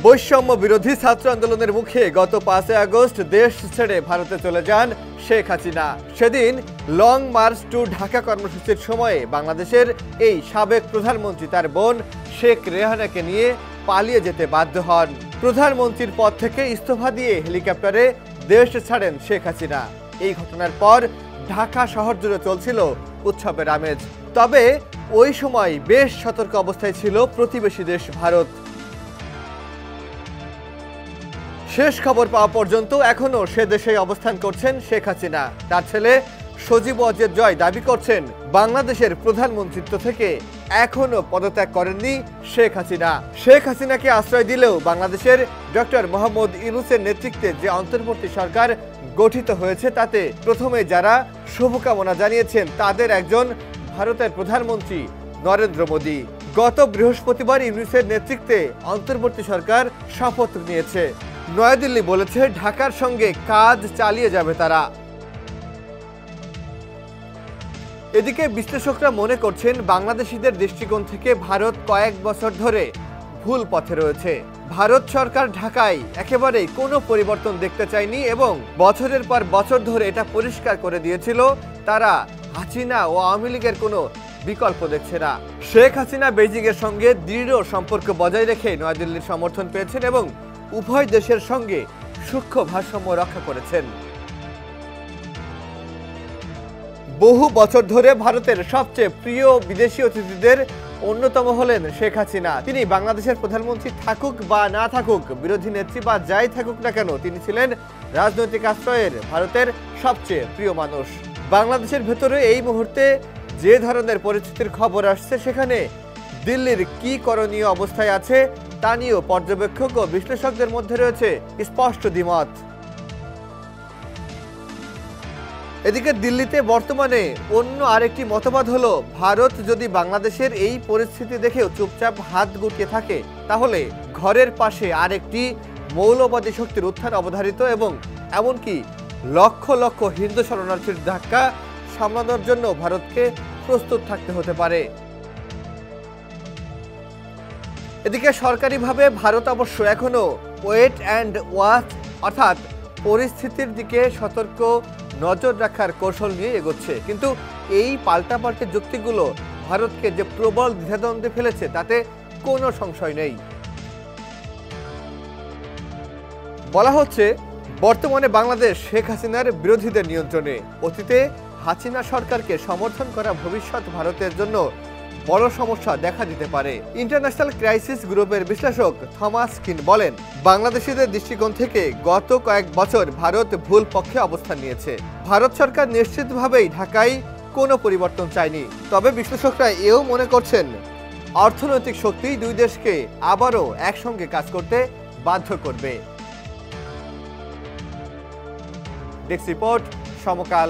বৈষম্য বিরোধী ছাত্র আন্দোলনের মুখে গত 5 আগস্ট দেশ ছেড়ে ভারতে চলে যান শেখ হাসিনা। সেদিন লং মার্চ টু ঢাকা কর্মসূচির সময়ে বাংলাদেশের এই সাবেক প্রধানমন্ত্রী তার বোন শেখ রেহানাকে নিয়ে পালিয়ে যেতে বাধ্য হন। প্রধানমন্ত্রীর পদ থেকে ইস্তফা দিয়ে হেলিকপ্টারে দেশ ছাড়েন শেখ হাসিনা। এই ঘটনার পর ঢাকা শহর জুড়ে চলছিল উৎসবের আমেজ। তবে ওই সময় বেশ সতর্ক অবস্থায় ছিল প্রতিবেশী দেশ ভারত। শেষ খবর পাওয়া পর্যন্ত এখনো সে দেশে অবস্থান করছেন শেখ হাসিনা। তার ছেলে সজীব ওয়াজেদ জয় দাবি করছেন বাংলাদেশের প্রধানমন্ত্রিত্ব থেকে এখনো পদত্যাগ করেননি শেখ হাসিনা। শেখ হাসিনাকে আশ্রয় দিলেও বাংলাদেশের ডক্টর মোহাম্মদ ইউনূসের নেতৃত্বে যে অন্তর্বর্তী সরকার গঠিত হয়েছে তাতে প্রথমে যারা শুভকামনা জানিয়েছেন তাদের একজন ভারতের প্রধানমন্ত্রী নরেন্দ্র মোদী। গত বৃহস্পতিবার ইউনূসের নেতৃত্বে অন্তর্বর্তী সরকার শপথ নিয়েছে। নয়াদিল্লি বলেছে ঢাকার সঙ্গে কাজ চালিয়ে যাবে তারা। এদিকে বিশ্লেষকরা মনে করছেন বাংলাদেশিদের দৃষ্টিকোণ থেকে ভারত কয়েক বছর ধরে ভুল পথে রয়েছে। ভারত সরকার ঢাকায় একেবারেই কোনো পরিবর্তন দেখতে চায়নি এবং বছরের পর বছর ধরে এটা পরিষ্কার করে দিয়েছিল তারা হাসিনা ও আওয়ামী লীগের কোনো বিকল্প দেখছে না। শেখ হাসিনা বেইজিং এর সঙ্গে দৃঢ় সম্পর্ক বজায় রেখে নয়াদিল্লির সমর্থন পেয়েছেন এবং উভয় দেশের সঙ্গে সূক্ষ্ম ভারসাম্য রক্ষা করেছেন। বহু বছর ধরে ভারতের সবচেয়ে প্রিয় বিদেশি অতিথিদের অন্যতম হলেন শেখ হাসিনা। তিনি বাংলাদেশের প্রধানমন্ত্রী থাকুক বা না থাকুক, বিরোধী নেত্রী বা যাই থাকুক না কেন, তিনি ছিলেন রাজনৈতিক আশ্রয়ের ভারতের সবচেয়ে প্রিয় মানুষ। বাংলাদেশের ভেতরে এই মুহূর্তে যে ধরনের পরিস্থিতির খবর আসছে সেখানে দিল্লির কি করণীয় অবস্থায় আছে তা নিয়েও পর্যবেক্ষক ও বিশ্লেষকদের মধ্যে রয়েছে স্পষ্ট দ্বিমত। এদিকে দিল্লিতে বর্তমানে অন্য আরেকটি মতবাদ হলো ভারত যদি বাংলাদেশের এই পরিস্থিতি দেখেও চুপচাপ হাত গুটিয়ে থাকে তাহলে ঘরের পাশে আরেকটি মৌলবাদী শক্তির উত্থান অবধারিত এবং এমনকি লক্ষ লক্ষ হিন্দু শরণার্থীর ধাক্কা সামলানোর জন্য ভারতকে প্রস্তুত থাকতে হতে পারে। এদিকে সরকারিভাবে ভারত অবশ্য এখনো ওয়েট অ্যান্ড ওয়াচ অর্থাৎ পরিস্থিতির দিকে সতর্ক নজর রাখার কৌশল নিয়ে এগোচ্ছে, কিন্তু এই পাল্টাপাল্টি যুক্তিগুলো ভারতকে যে প্রবল দ্বিধাদ্বন্দ্বে ফেলেছে তাতে কোনো সংশয় নেই। বলা হচ্ছে বর্তমানে বাংলাদেশ শেখ হাসিনার বিরোধীদের নিয়ন্ত্রণে। অতীতে হাসিনা সরকারকে সমর্থন করা ভবিষ্যৎ ভারতের জন্য বড় সমস্যা দেখা দিতে পারে। ইন্টারন্যাশনাল ক্রাইসিস গ্রুপের বিশ্লেষক থমাস কিন বলেন, বাংলাদেশিদের দৃষ্টিকোণ থেকে গত কয়েক বছর ভারত ভুল পক্ষে অবস্থান নিয়েছে। ভারত সরকার নিশ্চিতভাবেই ঢাকায় কোনো পরিবর্তন চায়নি। তবে বিশ্লেষকরা এও মনে করছেন অর্থনৈতিক শক্তি দুই দেশকে আবারও একসঙ্গে কাজ করতে বাধ্য করবে। ডেস্ক রিপোর্ট, সমকাল।